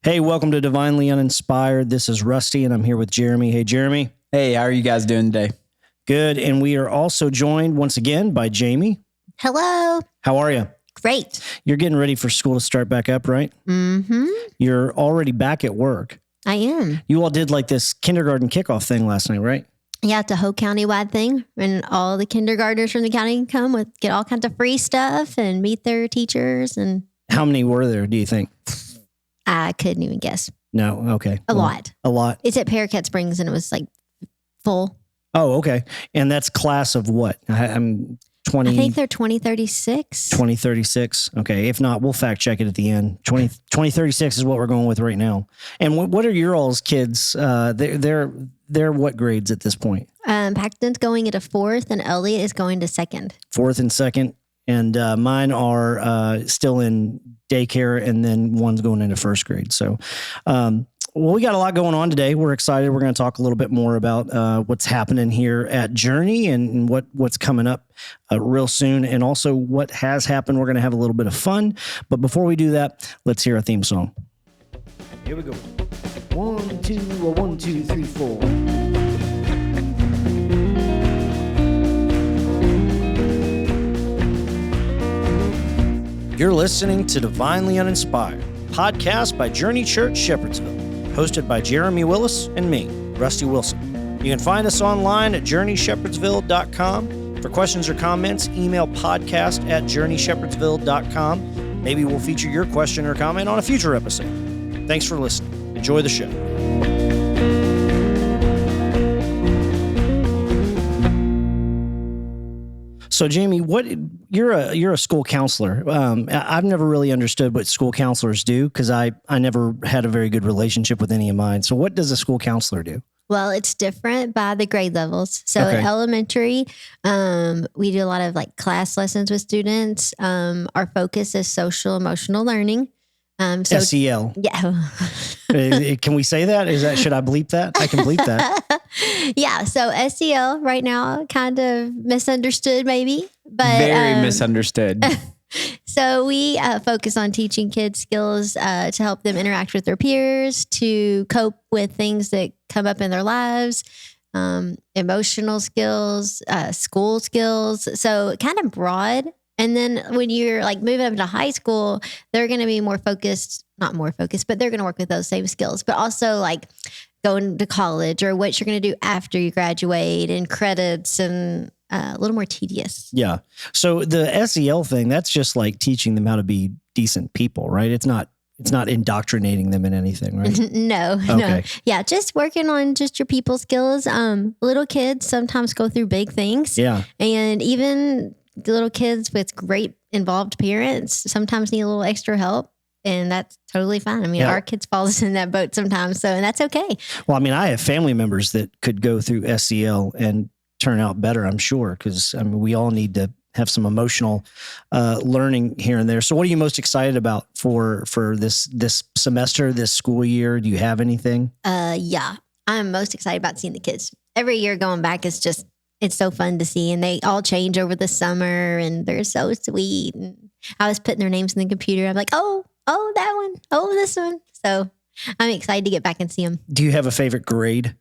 Hey, welcome to Divinely Uninspired. This is Rusty, and I'm here with Jeremy. Hey, Jeremy. Hey, how are you guys doing today? Good. And we are also joined once again by Jami. Hello. How are you? Great. You're getting ready for school to start back up, right? Mm-hmm. You're already back at work. I am. You all did like this kindergarten kickoff thing last night, right? Yeah, it's a whole county-wide thing, and all the kindergartners from the county can come with get all kinds of free stuff and meet their teachers. And How many were there, do you think? I couldn't even guess. No. Okay. A lot. A lot. It's at Paracat Springs, and it was like full. Oh, okay. And that's class of what? I'm 20. I think they're 2036. 2036. Okay. If not, we'll fact check it at the end. 2036 is what we're going with right now. And what are your all's kids? They're what grades at this point? Paxton's going into fourth, and Elliot is going to second. Fourth and second. And mine are still in daycare, and then one's going into first grade. So, we got a lot going on today. We're excited. We're going to talk a little bit more about what's happening here at Journey and what's coming up real soon, and also what has happened. We're going to have a little bit of fun. But before we do that, let's hear our theme song. Here we go. 1, 2, 1, 2, 3, 4. You're listening to Divinely Uninspired, podcast by Journey Church Shepherdsville, hosted by Jeremy Willis and me, Rusty Wilson. You can find us online at journeyshepherdsville.com. For questions or comments, email podcast@journeyshepherdsville.com. Maybe we'll feature your question or comment on a future episode. Thanks for listening. Enjoy the show. So, Jami, you're a school counselor. I've never really understood what school counselors do because I never had a very good relationship with any of mine. So what does a school counselor do? Well, it's different by the grade levels. So Okay. in elementary, we do a lot of like class lessons with students. Our focus is social emotional learning. SEL. Yeah. Can we say that? Should I bleep that? I can bleep that. Yeah. So SEL right now, kind of misunderstood maybe, but Very misunderstood. So we focus on teaching kids skills to help them interact with their peers, to cope with things that come up in their lives, emotional skills, school skills. So kind of broad. And then when you're like moving up to high school, they're going to be not more focused, but they're going to work with those same skills, but also like going to college or what you're going to do after you graduate and credits and a little more tedious. Yeah. So the SEL thing, that's just like teaching them how to be decent people, right? It's not indoctrinating them in anything, right? No. Yeah. Just working on just your people skills. Little kids sometimes go through big things. Yeah. And even the little kids with great involved parents sometimes need a little extra help. And that's totally fine. I mean, our kids fall in that boat sometimes. And that's okay. Well, I mean, I have family members that could go through SEL and turn out better, I'm sure, because we all need to have some emotional learning here and there. So what are you most excited about for this semester, this school year? Do you have anything? Yeah, I'm most excited about seeing the kids. Every year going back is just, it's so fun to see. And they all change over the summer and they're so sweet. And I was putting their names in the computer. I'm like, oh, that one. Oh, this one. So I'm excited to get back and see them. Do you have a favorite grade?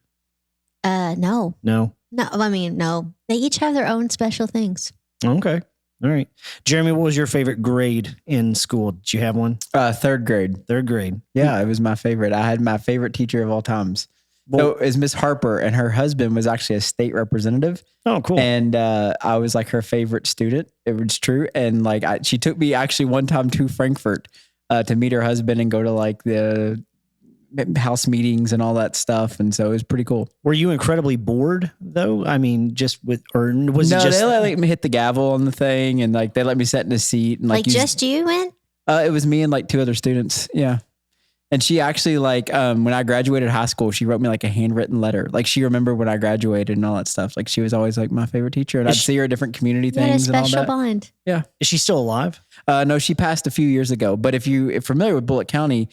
No. No? No, I mean, no. They each have their own special things. Okay. All right. Jeremy, what was your favorite grade in school? Did you have one? Third grade. Third grade. Yeah, it was my favorite. I had my favorite teacher of all times. So is Miss Harper, and her husband was actually a state representative. Oh, cool. And I was like her favorite student. It was true. And like she took me actually one time to Frankfurt to meet her husband and go to like the house meetings and all that stuff. And so it was pretty cool. Were you incredibly bored though? I mean, they let me hit the gavel on the thing, and like they let me sit in a seat and like just you went? It was me and like two other students. Yeah. And she actually like, when I graduated high school, she wrote me like a handwritten letter. Like she remembered when I graduated and all that stuff. Like she was always like my favorite teacher, and I'd see her at different community things and all that. Special bond. Yeah. Is she still alive? No, she passed a few years ago. But if you're familiar with Bullitt County,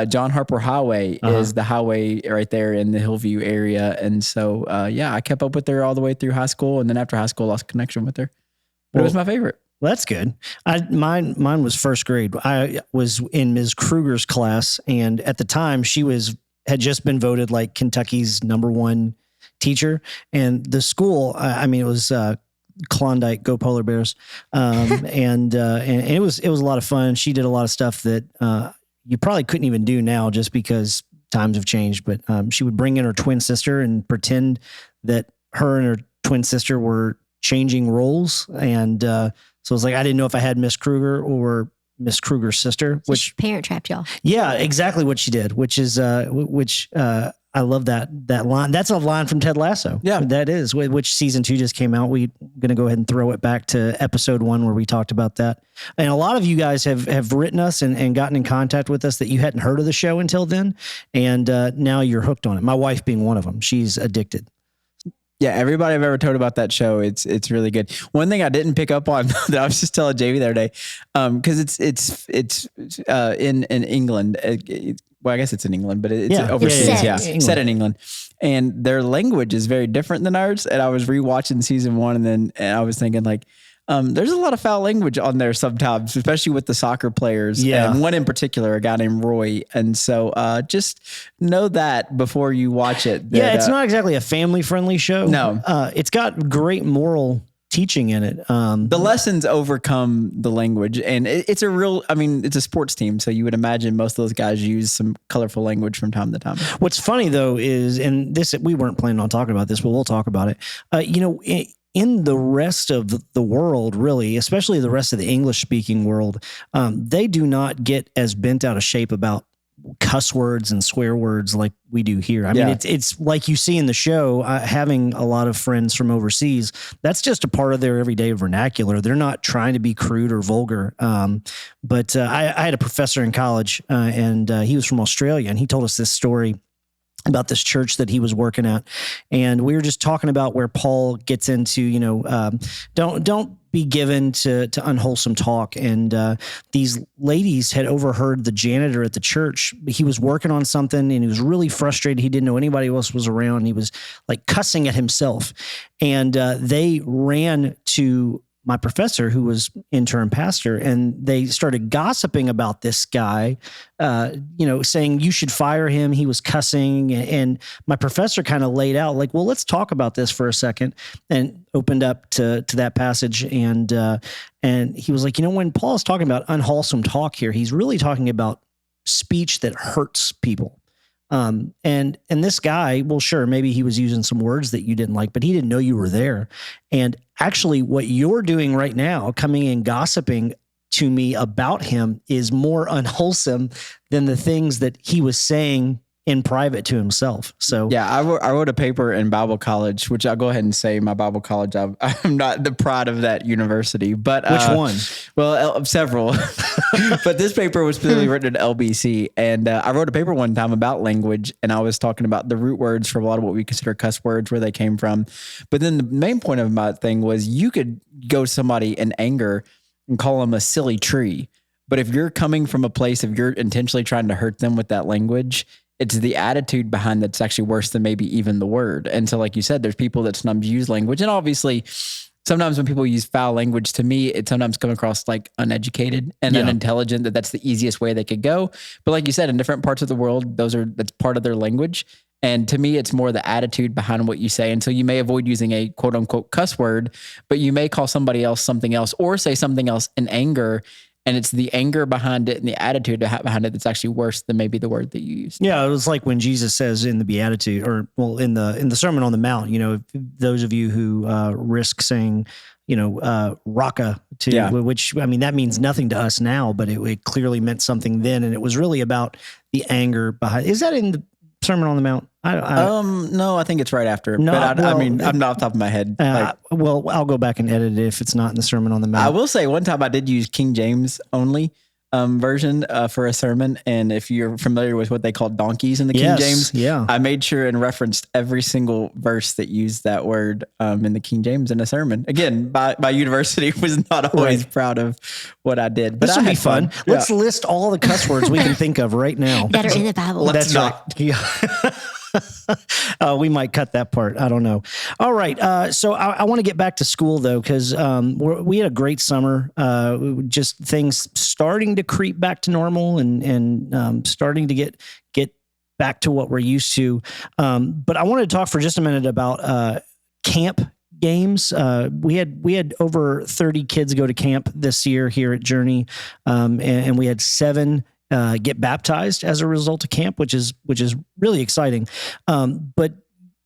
John Harper Highway is the highway right there in the Hillview area. And so, I kept up with her all the way through high school. And then after high school, lost connection with her. But it was my favorite. Well, that's good. Mine was first grade. I was in Ms. Kruger's class, and at the time had just been voted like Kentucky's #1 teacher, and the school. I mean, it was Klondike, go Polar Bears, and it was a lot of fun. She did a lot of stuff that you probably couldn't even do now, just because times have changed. But she would bring in her twin sister and pretend that her and her twin sister were changing roles, and so it was like, I didn't know if I had Miss Kruger or Miss Kruger's sister, So which she parent trapped y'all. yeah, exactly what she did, which is I love that line. That's a line from Ted Lasso. Yeah. That is, which season 2 just came out. We're going to go ahead and throw it back to episode 1 where we talked about that. And a lot of you guys have written us and gotten in contact with us that you hadn't heard of the show until then. And now you're hooked on it. My wife being one of them. She's addicted. Yeah, everybody I've ever told about that show, it's really good. One thing I didn't pick up on that I was just telling Jamie the other day, because it's in England. Well, I guess it's in England, but it's overseas. Yeah, set in England, and their language is very different than ours. And I was rewatching season 1, and I was thinking like, there's a lot of foul language on there sometimes, especially with the soccer players. Yeah. And one in particular, a guy named Roy. And so just know that before you watch it. That, it's not exactly a family-friendly show. No. It's got great moral teaching in it. The lessons overcome the language. And it's a sports team. So you would imagine most of those guys use some colorful language from time to time. What's funny, though, is, and this, we weren't planning on talking about this, but we'll talk about it. In the rest of the world, really, especially the rest of the English-speaking world, they do not get as bent out of shape about cuss words and swear words like we do here. I mean, it's like you see in the show, having a lot of friends from overseas, that's just a part of their everyday vernacular. They're not trying to be crude or vulgar. But I had a professor in college, and he was from Australia, and he told us this story about this church that he was working at. And we were just talking about where Paul gets into, don't be given to unwholesome talk. And these ladies had overheard the janitor at the church. He was working on something and he was really frustrated. He didn't know anybody else was around. He was like cussing at himself. And they ran to my professor, who was intern pastor, and they started gossiping about this guy, saying you should fire him. He was cussing. And my professor kind of laid out like, well, let's talk about this for a second, and opened up to that passage. And he was like, when Paul's talking about unwholesome talk here, he's really talking about speech that hurts people. And this guy, well, sure, maybe he was using some words that you didn't like, but he didn't know you were there. And actually what you're doing right now, coming in gossiping to me about him, is more unwholesome than the things that he was saying in private to himself. So yeah, I wrote a paper in Bible college, which I'll go ahead and say my Bible college. I'm not the pride of that university, but which one? Well, several, but this paper was specifically written at LBC, and I wrote a paper one time about language, and I was talking about the root words for a lot of what we consider cuss words, where they came from. But then the main point of my thing was you could go to somebody in anger and call them a silly tree, but if you're coming from a place of you're intentionally trying to hurt them with that language, it's the attitude behind that's actually worse than maybe even the word. And so, like you said, there's people that sometimes use language. And obviously, sometimes when people use foul language, to me, it sometimes come across like uneducated and unintelligent, that's the easiest way they could go. But like you said, in different parts of the world, that's part of their language. And to me, it's more the attitude behind what you say. And so you may avoid using a quote unquote cuss word, but you may call somebody else something else or say something else in anger. And it's the anger behind it and the attitude behind it that's actually worse than maybe the word that you used. Yeah, it was like when Jesus says in the Beatitude, in the Sermon on the Mount, those of you who risk saying, raka to, which, I mean, that means nothing to us now, but it clearly meant something then. And it was really about the anger behind. Is that in the Sermon on the Mount? No, I think it's right after. No, but I'm not off the top of my head. Well, I'll go back and edit it if it's not in the Sermon on the Mount. I will say one time I did use King James only version for a sermon. And if you're familiar with what they call donkeys in the King James, I made sure and referenced every single verse that used that word in the King James in a sermon. Again, my university was not always proud of what I did. But this will be fun. Let's list all the cuss words we can think of right now that are in the Bible. Let's not. We might cut that part. I don't know. All right. So I want to get back to school though, because we had a great summer. Just things starting to creep back to normal and starting to get back to what we're used to. But I wanted to talk for just a minute about camp games. We had over 30 kids go to camp this year here at Journey, and we had 7 get baptized as a result of camp, which is really exciting. But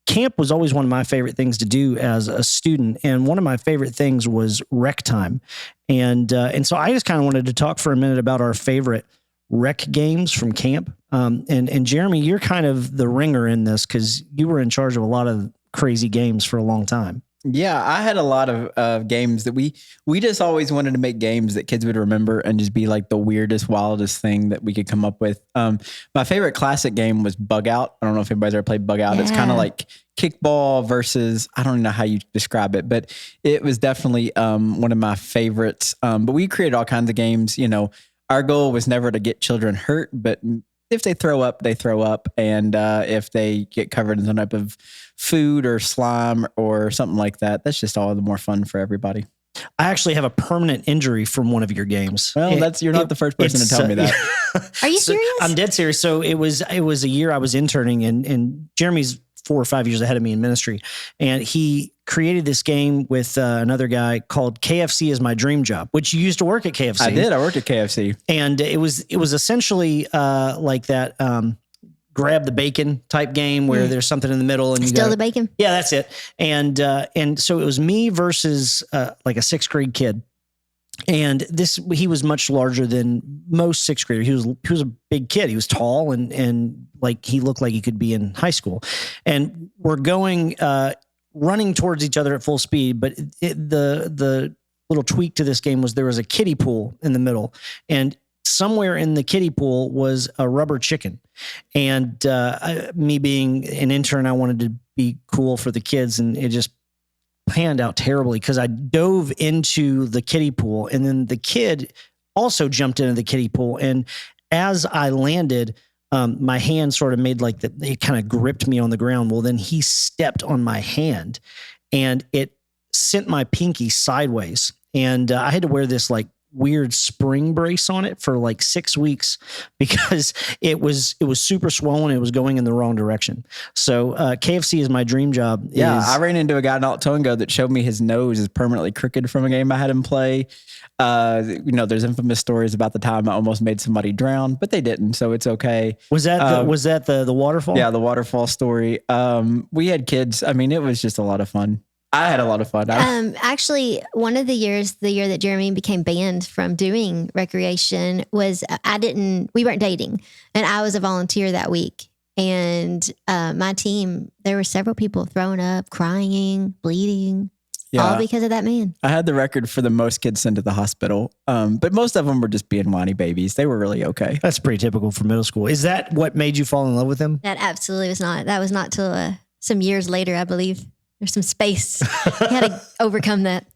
camp was always one of my favorite things to do as a student, and one of my favorite things was rec time, and so I just kind of wanted to talk for a minute about our favorite rec games from camp. And Jeremy, you're kind of the ringer in this because you were in charge of a lot of crazy games for a long time. Yeah, I had a lot of games that we just always wanted to make games that kids would remember and just be like the weirdest, wildest thing that we could come up with. My favorite classic game was Bug Out. I don't know if anybody's ever played Bug Out. Yeah. It's kind of like kickball versus, I don't know how you describe it, but it was definitely one of my favorites. But we created all kinds of games. You know, our goal was never to get children hurt, but if they throw up, they throw up. And if they get covered in some type of food or slime or something like that, that's just all the more fun for everybody. I actually have a permanent injury from one of your games. Well, you're not the first person to tell me that. Are you serious? I'm dead serious. So it was a year I was interning, and Jeremy's 4 or 5 years ahead of me in ministry. And he created this game with another guy called KFC is My Dream Job, which you used to work at KFC. I did. I worked at KFC. And it was essentially like that grab the bacon type game where there's something in the middle and you steal the bacon. Yeah, that's it. And so it was me versus like a 6th grade kid. And he was much larger than most 6th graders. He was a big kid. He was tall and like he looked like he could be in high school. And we're going running towards each other at full speed. But the little tweak to this game was there was a kiddie pool in the middle, and somewhere in the kiddie pool was a rubber chicken. And me being an intern, I wanted to be cool for the kids, and it just panned out terribly because I dove into the kiddie pool, and then the kid also jumped into the kiddie pool. And as I landed, my hand sort of made like it kind of gripped me on the ground. Well, then he stepped on my hand and it sent my pinky sideways. And I had to wear this like weird spring brace on it for like 6 weeks because it was super swollen. It was going in the wrong direction. So KFC is My Dream Job. Yeah, I ran into a guy not too long ago that showed me his nose is permanently crooked from a game I had him play. There's infamous stories about the time I almost made somebody drown, but they didn't, so it's okay. Was that the waterfall? Yeah, the waterfall story. We had kids. I mean, it was just a lot of fun. I had a lot of fun. Actually, one of the year that Jeremy became banned from doing recreation was we weren't dating, and I was a volunteer that week. And my team, there were several people throwing up, crying, bleeding, all because of that man. I had the record for the most kids sent to the hospital, but most of them were just being whiny babies. They were really okay. That's pretty typical for middle school. Is that what made you fall in love with him? That absolutely was not. That was not till some years later, I believe. There's some space. You had to overcome that.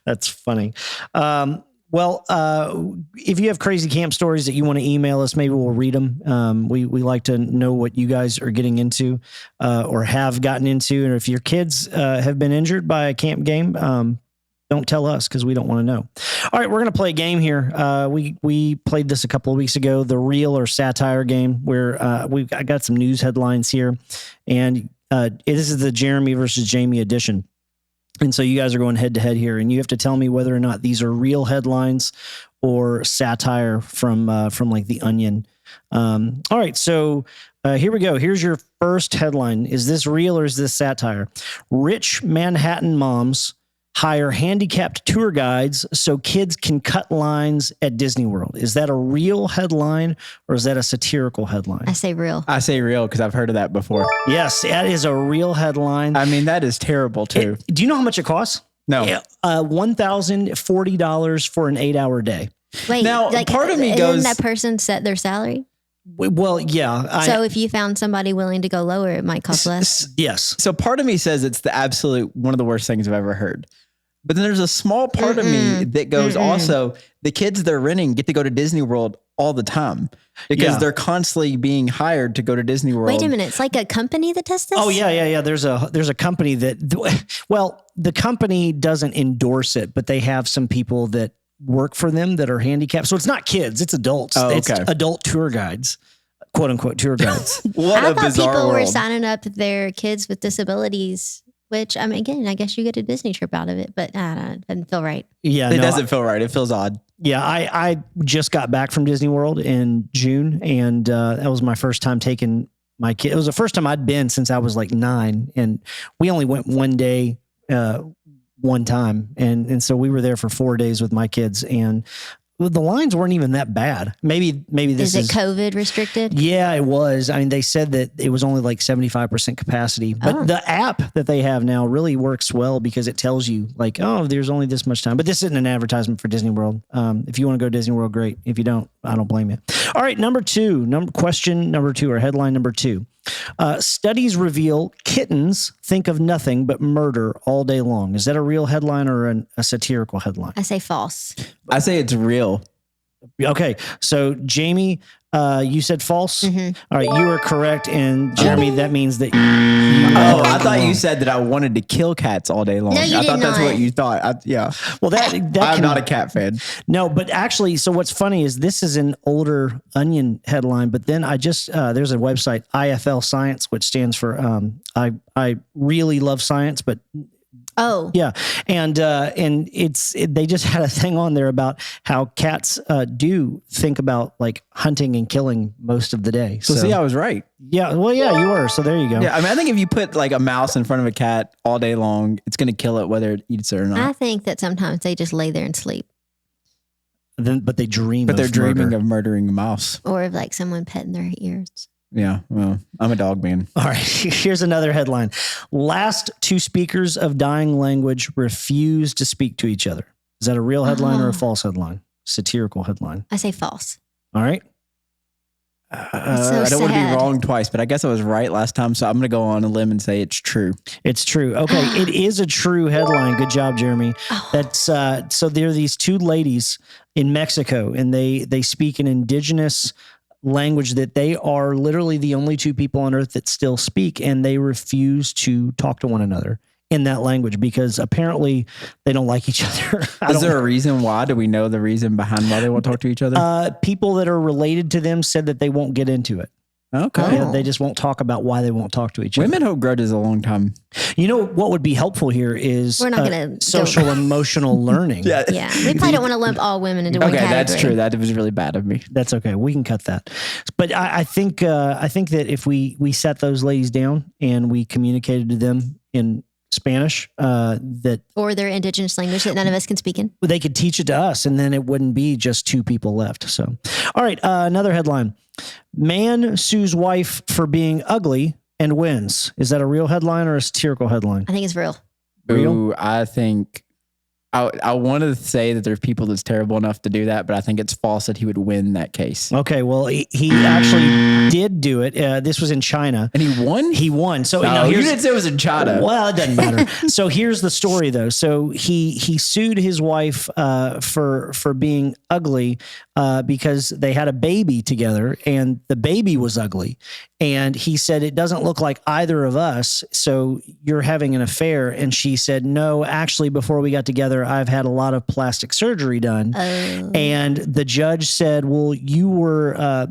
That's funny. If you have crazy camp stories that you want to email us, maybe we'll read them. We like to know what you guys are getting into or have gotten into. And if your kids have been injured by a camp game, don't tell us because we don't want to know. All right, we're going to play a game here. We played this a couple of weeks ago, the real or satire game, where I got some news headlines here. And this is the Jeremy versus Jami edition. And so you guys are going head to head here, and you have to tell me whether or not these are real headlines or satire from like The Onion. All right, so here we go. Here's your first headline. Is this real or is this satire? Rich Manhattan moms hire handicapped tour guides so kids can cut lines at Disney World. Is that a real headline or is that a satirical headline? I say real. I say real because I've heard of that before. Yes, that is a real headline. I mean, that is terrible too. Do you know how much it costs? No. $1,040 for an 8-hour day. Wait, now, part of me goes... Didn't that person set their salary? Well, yeah. So if you found somebody willing to go lower, it might cost less? Yes. So part of me says it's the absolute one of the worst things I've ever heard. But then there's a small part of me that goes also, the kids they're renting get to go to Disney World all the time because they're constantly being hired to go to Disney World. Wait a minute. It's like a company that does this? Oh yeah. There's a company that, well, the company doesn't endorse it, but they have some people that work for them that are handicapped. So it's not kids, it's adults. Oh, okay. It's adult tour guides, quote unquote tour guides. What I a thought bizarre people world. were signing up their kids with disabilities, which, I mean, again, I guess you get a Disney trip out of it, but I don't know, it doesn't feel right. Yeah. It doesn't feel right. It feels odd. Yeah, I just got back from Disney World in June, and that was my first time taking my kid. It was the first time I'd been since I was like 9, and we only went one day, one time, and so we were there for 4 days with my kids, and the lines weren't even that bad. Maybe this Is it COVID restricted? Yeah, it was. I mean, they said that it was only like 75% capacity, but the app that they have now really works well because it tells you like, oh, there's only this much time. But this isn't an advertisement for Disney World. If you want to go to Disney World, great. If you don't, I don't blame you. All right, question number 2 or headline number 2. Studies reveal kittens think of nothing but murder all day long. Is that a real headline or a satirical headline? I say false. I say it's real. Okay, so Jami, you said false. Mm-hmm. All right, you are correct, and Jeremy, that means that. I thought you said that I wanted to kill cats all day long. No, you I did thought that's not. what you thought. Yeah. Well, that I'm not a cat fan. No, but actually, so what's funny is this is an older Onion headline, but then I just there's a website IFL Science, which stands for I really love science, but. Oh, Yeah. And they just had a thing on there about how cats do think about like hunting and killing most of the day. So see, I was right. Yeah. Well, yeah, you were. So there you go. Yeah. I mean, I think if you put like a mouse in front of a cat all day long, it's going to kill it whether it eats it or not. I think that sometimes they just lay there and sleep, But they dream But they're of dreaming murder. of murdering a mouse. or of like someone petting their ears. Yeah. Well, I'm a dog man. All right. Here's another headline. Last 2 speakers of dying language refuse to speak to each other. Is that a real headline or a false headline? Satirical headline. I say false. All right. So I don't want to be sad. wrong twice, but I guess I was right last time. So I'm going to go on a limb and say it's true. It's true. Okay. It is a true headline. Good job, Jeremy. That's so there are these 2 ladies in Mexico, and they speak an indigenous language that they are literally the only 2 people on earth that still speak, and they refuse to talk to one another in that language because apparently they don't like each other. Is there a reason why? Do we know the reason behind why they won't talk to each other? People that are related to them said that they won't get into it. Okay. They just won't talk about why they won't talk to each other. Women hold grudges a long time. You know what would be helpful here is We're not gonna social emotional learning. Yeah, we probably don't want to lump all women into one Okay, category. that's true. That was really bad of me. That's okay. We can cut that. But I think that if we sat those ladies down and we communicated to them in Spanish, that Or their indigenous language that none of us can speak in. they could teach it to us, and then it wouldn't be just 2 people left. So, all right, another headline: Man sues wife for being ugly and wins. Is that a real headline or a satirical headline? I think it's real. Real? Ooh, I think I wanted to say that there's people that's terrible enough to do that, but I think it's false that he would win that case. Okay, well, he actually did do it. This was in China. And he won? He won. So No, now you here's didn't say it was in China. Well, it doesn't matter. So here's the story, though. So he sued his wife for being ugly because they had a baby together, and the baby was ugly. And he said, it doesn't look like either of us, so you're having an affair. And she said, no, actually, before we got together, I've had a lot of plastic surgery done. And the judge said, well, you were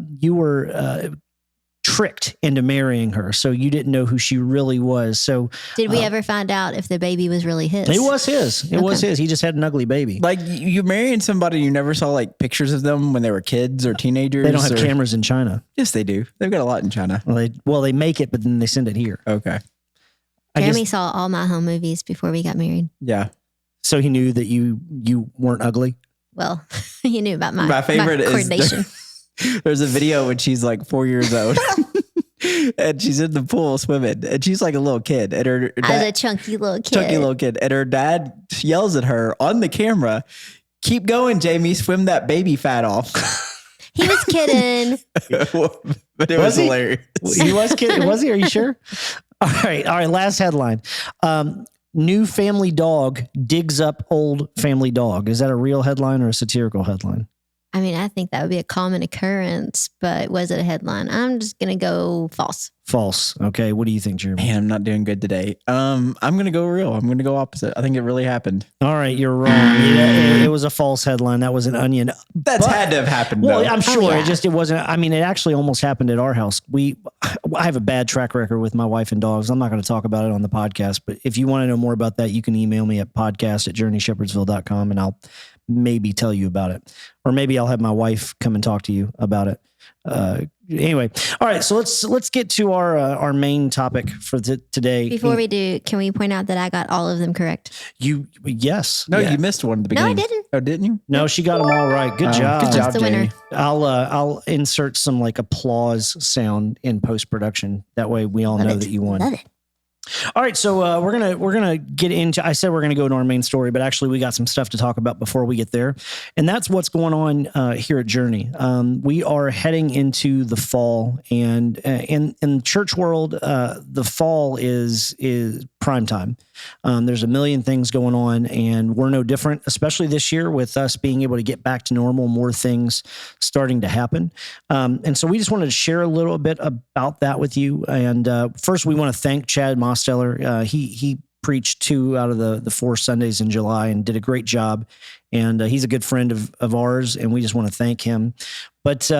tricked into marrying her, so you didn't know who she really was. So Did we ever find out if the baby was really his? it was his. It was his. He just had an ugly baby. Like you're marrying somebody you never saw like pictures of them when they were kids or teenagers. They don't have cameras in China. Yes, they do. They've got a lot in China. Well, they make it, but then they send it here. Okay. Jeremy saw all my home movies before we got married. Yeah. So he knew that you weren't ugly. Well, he knew about My favorite is coordination. there's a video when she's like 4 years old and she's in the pool swimming and she's like a little kid and her I was a chunky little kid. chunky little kid and her dad yells at her on the camera, "Keep going, Jamie, swim that baby fat off." He was kidding. But it was hilarious. He was kidding. Was he? Are you sure? All right. Last headline. New family dog digs up old family dog. Is that a real headline or a satirical headline? I mean, I think that would be a common occurrence, but was it a headline? I'm just going to go false. False. Okay. What do you think, Jeremy? Man, I'm not doing good today. I'm going to go real. I'm going to go opposite. I think it really happened. All right, you're wrong. It was a false headline. That was an Onion. That's had to have happened. Well, though. I'm sure yeah. it wasn't. I mean, it actually almost happened at our house. I have a bad track record with my wife and dogs. I'm not going to talk about it on the podcast, but if you want to know more about that, you can email me at podcast@journeyshepherdsville.com and I'll maybe tell you about it. Or maybe I'll have my wife come and talk to you about it. Anyway, all right. So let's get to our main topic for today. Before we do, can we point out that I got all of them correct? Yes. No, Yeah. you missed one at the No, I beginning. didn't. Oh, didn't you? No, she got them all right. Good job. Good job, That's the winner. Jamie. I'll insert some like applause sound in post production. That way we all Love know it. that you won. Love it. All right, so we're gonna get into. I said we're gonna go into our main story, but actually we got some stuff to talk about before we get there, and that's what's going on here at Journey. We are heading into the fall, and in church world, the fall is prime time. There's a million things going on, and we're no different, especially this year with us being able to get back to normal, more things starting to happen. And so we just wanted to share a little bit about that with you. And first, we want to thank Chad Mosteller. He preached 2 out of the 4 Sundays in July and did a great job. And he's a good friend of ours, and we just want to thank him. But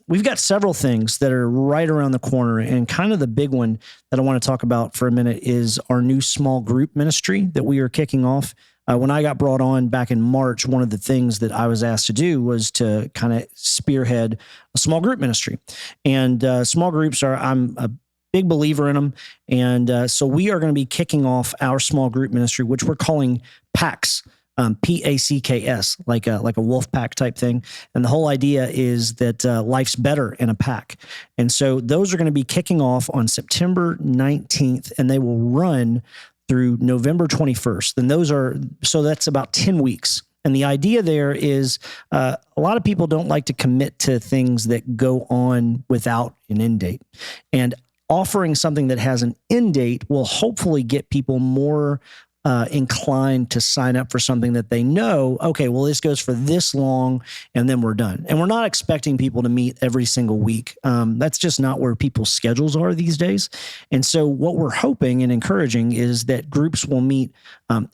we've got several things that are right around the corner, and kind of the big one that I want to talk about for a minute is our new small group ministry that we are kicking off. When I got brought on back in March, one of the things that I was asked to do was to kind of spearhead a small group ministry. And small groups I'm a big believer in them. And so we are going to be kicking off our small group ministry, which we're calling PACS. PACKS, like a wolf pack type thing. And the whole idea is that life's better in a pack. And so those are going to be kicking off on September 19th, and they will run through November 21st. And so that's about 10 weeks. And the idea there is a lot of people don't like to commit to things that go on without an end date. And offering something that has an end date will hopefully get people more inclined to sign up for something that they know, okay, well, this goes for this long and then we're done. And we're not expecting people to meet every single week. That's just not where people's schedules are these days. And so what we're hoping and encouraging is that groups will meet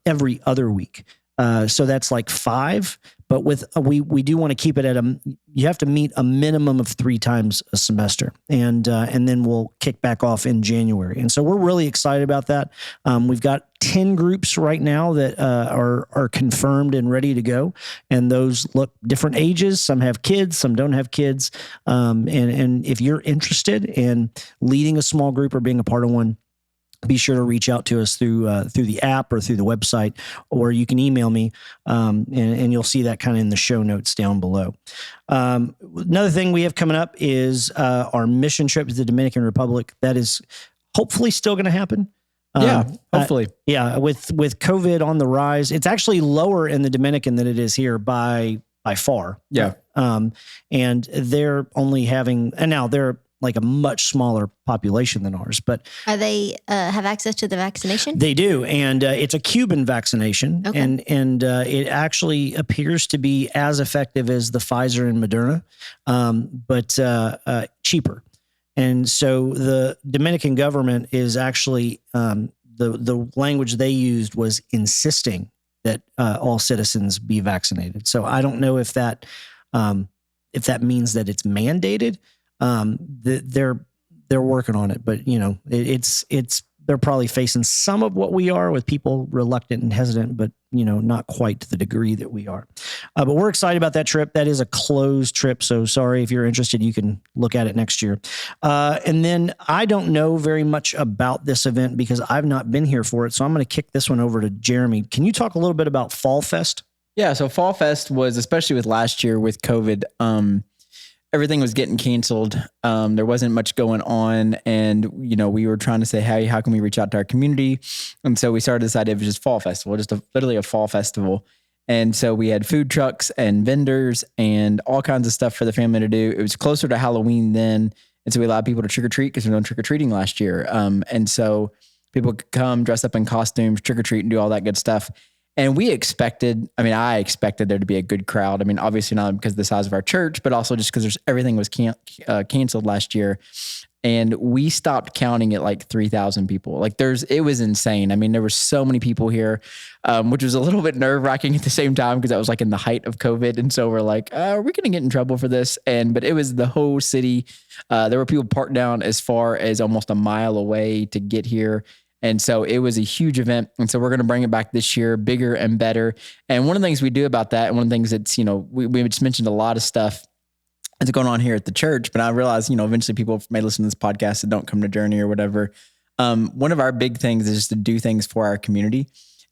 every other week. So that's like 5, but we do want to keep it at you have to meet a minimum of 3 times a semester, and then we'll kick back off in January. And so we're really excited about that. We've got 10 groups right now that are confirmed and ready to go, and those look different ages. Some have kids, some don't have kids. And if you're interested in leading a small group or being a part of one, be sure to reach out to us through the app or through the website, or you can email me, and you'll see that kind of in the show notes down below. Another thing we have coming up is our mission trip to the Dominican Republic. That is hopefully still going to happen. Hopefully. With COVID on the rise, it's actually lower in the Dominican than it is here by far. Yeah. And they're only having, and now they're like a much smaller population than ours, but Are they have access to the vaccination? they do. And it's a Cuban vaccination, Okay. and it actually appears to be as effective as the Pfizer and Moderna, but cheaper. And so the Dominican government is actually, the language they used was insisting that all citizens be vaccinated. So I don't know if that means that it's mandated. They're working on it, but they're probably facing some of what we are with people reluctant and hesitant, but not quite to the degree that we are. But we're excited about that trip. That is a closed trip. So sorry, if you're interested, you can look at it next year. And then I don't know very much about this event because I've not been here for it. So I'm going to kick this one over to Jeremy. Can you talk a little bit about Fall Fest? Yeah. So Fall Fest was, especially with last year with COVID, everything was getting canceled. There wasn't much going on. And, we were trying to say, hey, how can we reach out to our community? And so we started this idea of just Fall Festival, literally a fall festival. And so we had food trucks and vendors and all kinds of stuff for the family to do. It was closer to Halloween then. And so we allowed people to trick or treat because we were trick or treating last year. And so people could come dress up in costumes, trick or treat, and do all that good stuff. And I expected there to be a good crowd. I mean, obviously not because of the size of our church, but also just because everything was canceled last year. And we stopped counting at like 3,000 people. Like it was insane. I mean, there were so many people here, which was a little bit nerve wracking at the same time because that was like in the height of COVID. And so we're like, are we going to get in trouble for this? But it was the whole city. There were people parked down as far as almost a mile away to get here. And so it was a huge event. And so we're going to bring it back this year, bigger and better. And one of the things we do about that, and one of the things that's, we just mentioned a lot of stuff that's going on here at the church, but I realize, eventually people may listen to this podcast that don't come to Journey or whatever. One of our big things is just to do things for our community.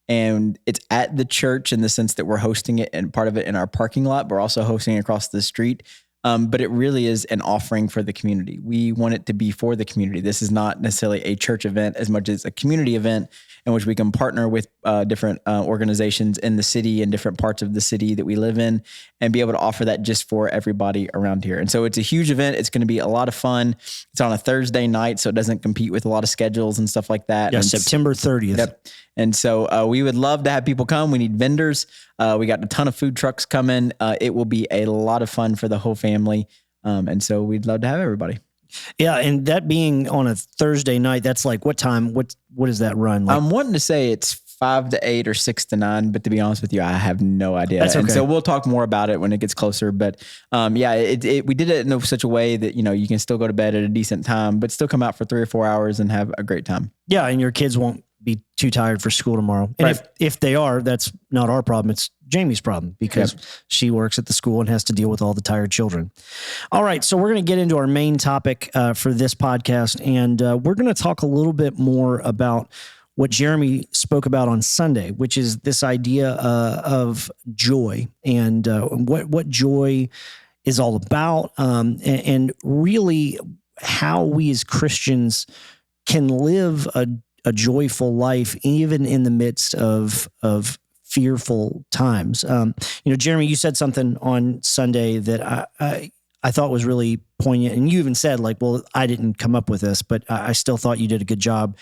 And it's at the church in the sense that we're hosting it and part of it in our parking lot. We're also hosting it across the street. But it really is an offering for the community. We want it to be for the community. This is not necessarily a church event as much as a community event in which we can partner with different organizations in the city and different parts of the city that we live in and be able to offer that just for everybody around here. And so it's a huge event. It's going to be a lot of fun. It's on a Thursday night, so it doesn't compete with a lot of schedules and stuff like that. Yeah, September 30th. Yep. And so we would love to have people come. We need vendors. We got a ton of food trucks coming. It will be a lot of fun for the whole family. And so we'd love to have everybody. Yeah. And that being on a Thursday night, that's like what time? What does that run? Like? I'm wanting to say it's 5 to 8 or 6 to 9, but to be honest with you, I have no idea. That's okay. And so we'll talk more about it when it gets closer. But we did it in such a way that, you can still go to bed at a decent time, but still come out for 3 or 4 hours and have a great time. Yeah. And your kids won't be too tired for school tomorrow. And right. if they are, that's not our problem. It's Jamie's problem because she works at the school and has to deal with all the tired children. All right. So we're going to get into our main topic for this podcast. And we're going to talk a little bit more about what Jeremy spoke about on Sunday, which is this idea of joy and what joy is all about, and really how we as Christians can live a joyful life, even in the midst of fearful times. Jeremy, you said something on Sunday that I thought was really poignant, and you even said like, well, I didn't come up with this, but I still thought you did a good job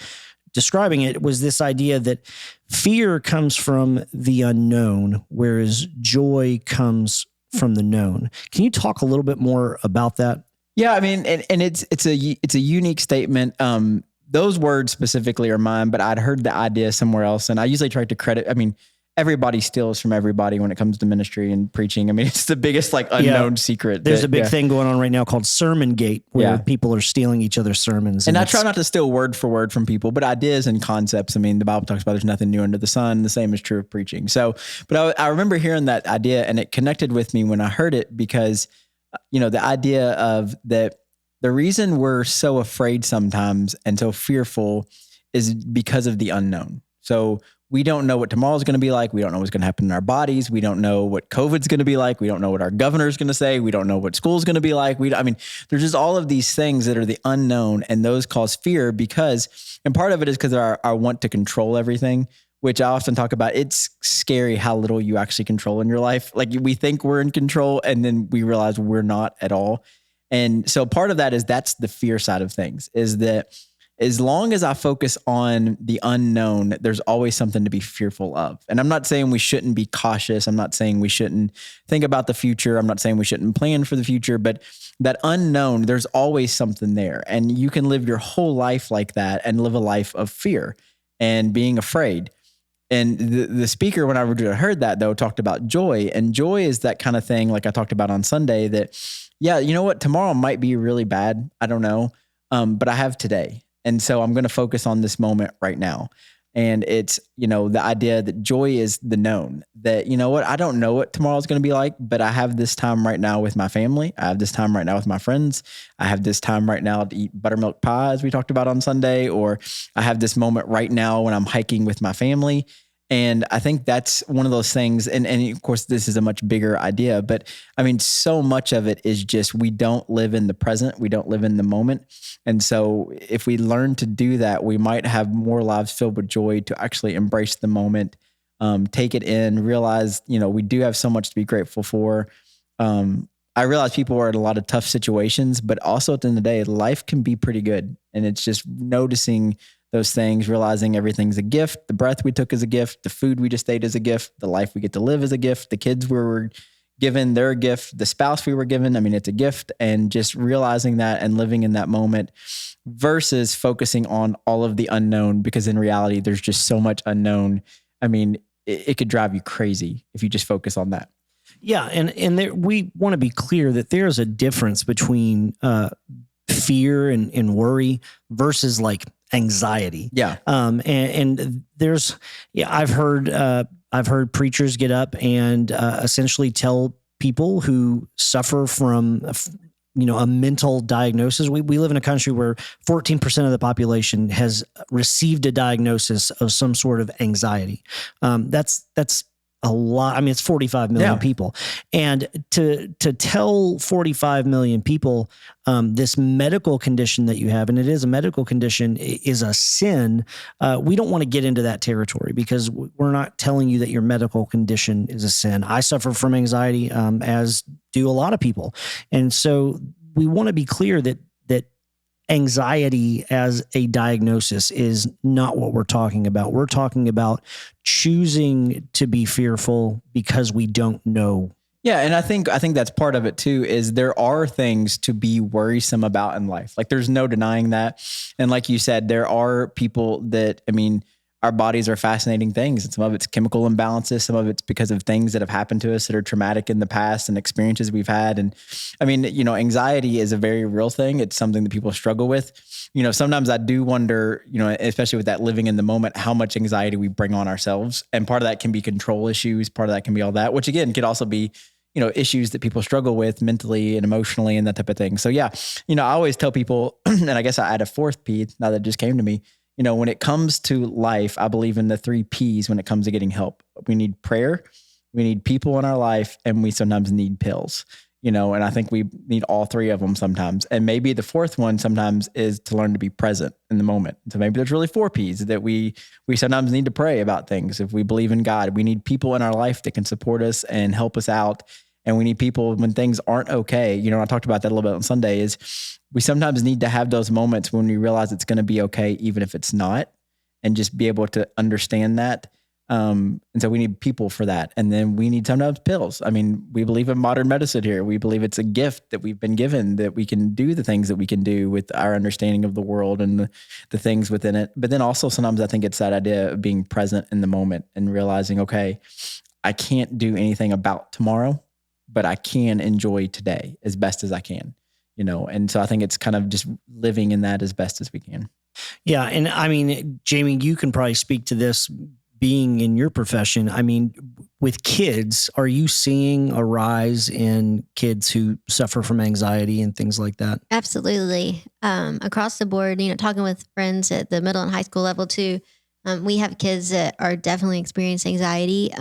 describing it. Was this idea that fear comes from the unknown, whereas joy comes from the known. Can you talk a little bit more about that? Yeah, I mean, and it's a unique statement. Those words specifically are mine, but I'd heard the idea somewhere else. And I usually try to credit, everybody steals from everybody when it comes to ministry and preaching. I mean, it's the biggest unknown secret. There's a big thing going on right now called Sermon Gate, where people are stealing each other's sermons. And I try not to steal word for word from people, but ideas and concepts. I mean, the Bible talks about there's nothing new under the sun. The same is true of preaching. So, but I remember hearing that idea, and it connected with me when I heard it because, the idea of that the reason we're so afraid sometimes and so fearful is because of the unknown. So we don't know what tomorrow's going to be like. We don't know what's going to happen in our bodies. We don't know what COVID's going to be like. We don't know what our governor's going to say. We don't know what school's going to be like. There's just all of these things that are the unknown, and those cause fear and part of it is because of our want to control everything, which I often talk about. It's scary how little you actually control in your life. Like we think we're in control, and then we realize we're not at all. And so part of that's the fear side of things, is that as long as I focus on the unknown, there's always something to be fearful of. And I'm not saying we shouldn't be cautious. I'm not saying we shouldn't think about the future. I'm not saying we shouldn't plan for the future, but that unknown, there's always something there. And you can live your whole life like that and live a life of fear and being afraid. And the speaker, when I heard that though, talked about joy, and joy is that kind of thing, like I talked about on Sunday, that, yeah, you know what, tomorrow might be really bad. I don't know. But I have today. And so I'm going to focus on this moment right now. And it's, the idea that joy is the known, that, you know what, I don't know what tomorrow's going to be like, but I have this time right now with my family. I have this time right now with my friends. I have this time right now to eat buttermilk pie, as we talked about on Sunday, or I have this moment right now when I'm hiking with my family. And I think that's one of those things. And of course, this is a much bigger idea, but so much of it is just, we don't live in the present. We don't live in the moment. And so if we learn to do that, we might have more lives filled with joy to actually embrace the moment, take it in, realize, we do have so much to be grateful for. I realize people are in a lot of tough situations, but also at the end of the day, life can be pretty good. And it's just noticing those things, realizing everything's a gift. The breath we took is a gift. The food we just ate is a gift. The life we get to live is a gift. The kids we were given, they're a gift. The spouse we were given, I mean, it's a gift. And just realizing that and living in that moment versus focusing on all of the unknown, because in reality, there's just so much unknown. I mean, it could drive you crazy if you just focus on that. Yeah. And there, we want to be clear that there's a difference between fear and worry versus like anxiety. Yeah. And there's, I've heard preachers get up and essentially tell people who suffer from, a mental diagnosis. We live in a country where 14% of the population has received a diagnosis of some sort of anxiety. That's a lot. I mean, it's 45 million people. And to tell 45 million people this medical condition that you have, and it is a medical condition, is a sin, we don't want to get into that territory because we're not telling you that your medical condition is a sin. I suffer from anxiety, as do a lot of people. And so we want to be clear that anxiety as a diagnosis is not what we're talking about. We're talking about choosing to be fearful because we don't know. Yeah. And I think that's part of it too, is there are things to be worrisome about in life. Like there's no denying that. And like you said, there are people that, I mean, our bodies are fascinating things, and some of it's chemical imbalances. Some of it's because of things that have happened to us that are traumatic in the past and experiences we've had. And I mean, anxiety is a very real thing. It's something that people struggle with. Sometimes I do wonder, especially with that living in the moment, how much anxiety we bring on ourselves. And part of that can be control issues. Part of that can be all that, which again, could also be, issues that people struggle with mentally and emotionally and that type of thing. So yeah, I always tell people, and I guess I add a fourth P now that just came to me, when it comes to life, I believe in the 3 Ps when it comes to getting help. We need prayer, we need people in our life, and we sometimes need pills, and I think we need all 3 of them sometimes. And maybe the 4th one sometimes is to learn to be present in the moment. So maybe there's really 4 Ps that we sometimes need to pray about things. If we believe in God, we need people in our life that can support us and help us out. And we need people when things aren't okay. I talked about that a little bit on Sunday, is we sometimes need to have those moments when we realize it's going to be okay, even if it's not, and just be able to understand that. And so we need people for that. And then we need sometimes pills. I mean, we believe in modern medicine here. We believe it's a gift that we've been given, that we can do the things that we can do with our understanding of the world and the things within it. But then also sometimes I think it's that idea of being present in the moment and realizing, okay, I can't do anything about tomorrow, but I can enjoy today as best as I can, and so I think it's kind of just living in that as best as we can. Yeah. And I mean, Jami, you can probably speak to this being in your profession. I mean, with kids, are you seeing a rise in kids who suffer from anxiety and things like that? Absolutely. Across the board, talking with friends at the middle and high school level too, we have kids that are definitely experiencing anxiety.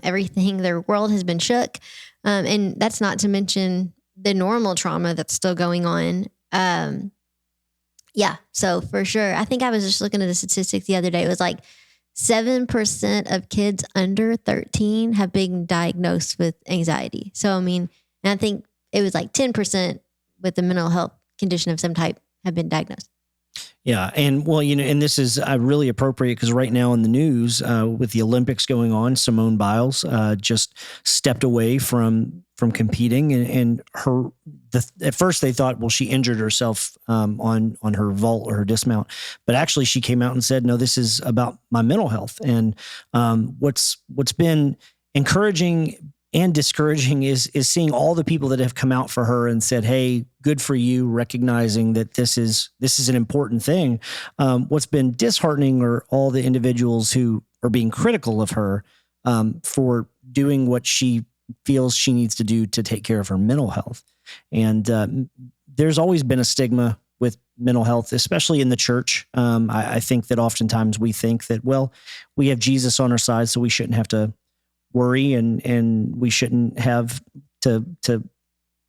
Everything, their world has been shook. And that's not to mention the normal trauma that's still going on. Yeah, so for sure. I think I was just looking at the statistics the other day. It was like 7% of kids under 13 have been diagnosed with anxiety. So, I mean, and I think it was like 10% with a mental health condition of some type have been diagnosed. Yeah. And well, and this is really appropriate because right now in the news with the Olympics going on, Simone Biles just stepped away from competing, and at first they thought, well, she injured herself on her vault or her dismount, but actually she came out and said, no, this is about my mental health. And what's been encouraging and discouraging is seeing all the people that have come out for her and said, hey, good for you, recognizing that this is an important thing. What's been disheartening are all the individuals who are being critical of her for doing what she feels she needs to do to take care of her mental health. And there's always been a stigma with mental health, especially in the church. I think that oftentimes we think that, well, we have Jesus on our side, so we shouldn't have to worry and we shouldn't have to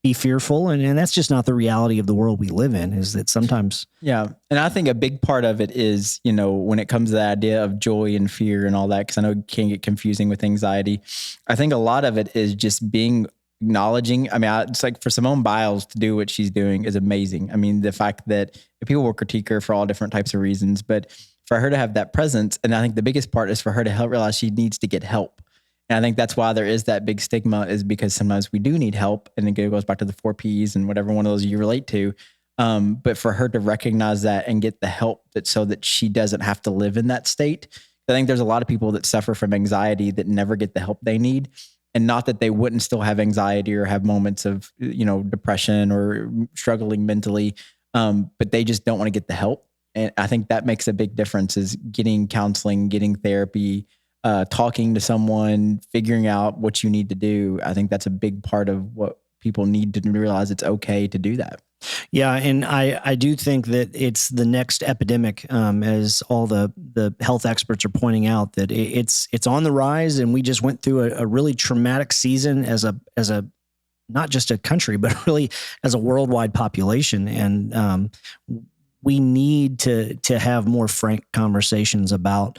be fearful. And that's just not the reality of the world we live in, is that sometimes. Yeah. And I think a big part of it is, when it comes to the idea of joy and fear and all that, because I know it can get confusing with anxiety. I think a lot of it is just acknowledging. I mean, it's like for Simone Biles to do what she's doing is amazing. I mean, the fact that people will critique her for all different types of reasons, but for her to have that presence. And I think the biggest part is for her to help realize she needs to get help. And I think that's why there is that big stigma, is because sometimes we do need help. And it goes back to the 4 Ps and whatever one of those you relate to. But for her to recognize that and get the help so that she doesn't have to live in that state. I think there's a lot of people that suffer from anxiety that never get the help they need. And not that they wouldn't still have anxiety or have moments of, depression or struggling mentally, but they just don't want to get the help. And I think that makes a big difference, is getting counseling, getting therapy, talking to someone, figuring out what you need to do. I think that's a big part of what people need to realize. It's okay to do that. Yeah. And I do think that it's the next epidemic, as all the health experts are pointing out, that it's on the rise. And we just went through a really traumatic season as a not just a country, but really as a worldwide population. And we need to have more frank conversations about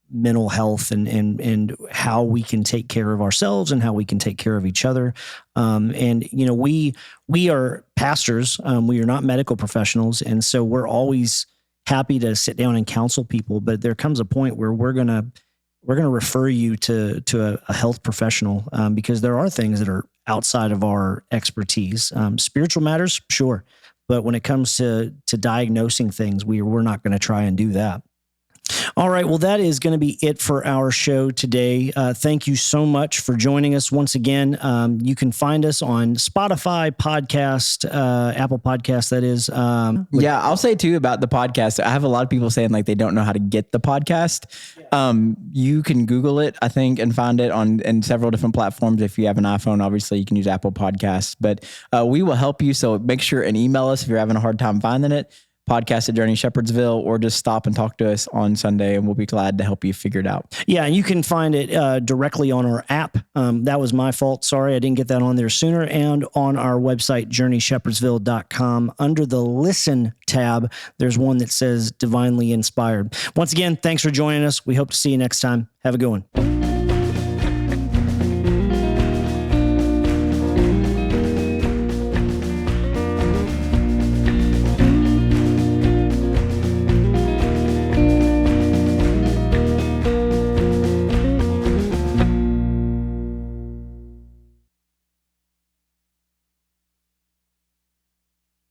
mental health and how we can take care of ourselves and how we can take care of each other. We are pastors. We are not medical professionals. And so we're always happy to sit down and counsel people, but there comes a point where we're going to refer you to a health professional, because there are things that are outside of our expertise. Spiritual matters, sure. But when it comes to diagnosing things, we're not going to try and do that. All right. Well, that is going to be it for our show today. Thank you so much for joining us once again. You can find us on Spotify, podcast, Apple Podcast, that is. Yeah, I'll say too about the podcast. I have a lot of people saying like they don't know how to get the podcast. You can Google it, I think, and find it in several different platforms. If you have an iPhone, obviously you can use Apple Podcasts, but we will help you. So make sure and email us if you're having a hard time finding it. Podcast at Journey Shepherdsville, or just stop and talk to us on Sunday, and we'll be glad to help you figure it out. Yeah, and you can find it directly on our app. That was my fault. Sorry, I didn't get that on there sooner. And on our website, journeyshepherdsville.com, under the Listen tab, there's one that says Divinely Inspired. Once again, thanks for joining us. We hope to see you next time. Have a good one.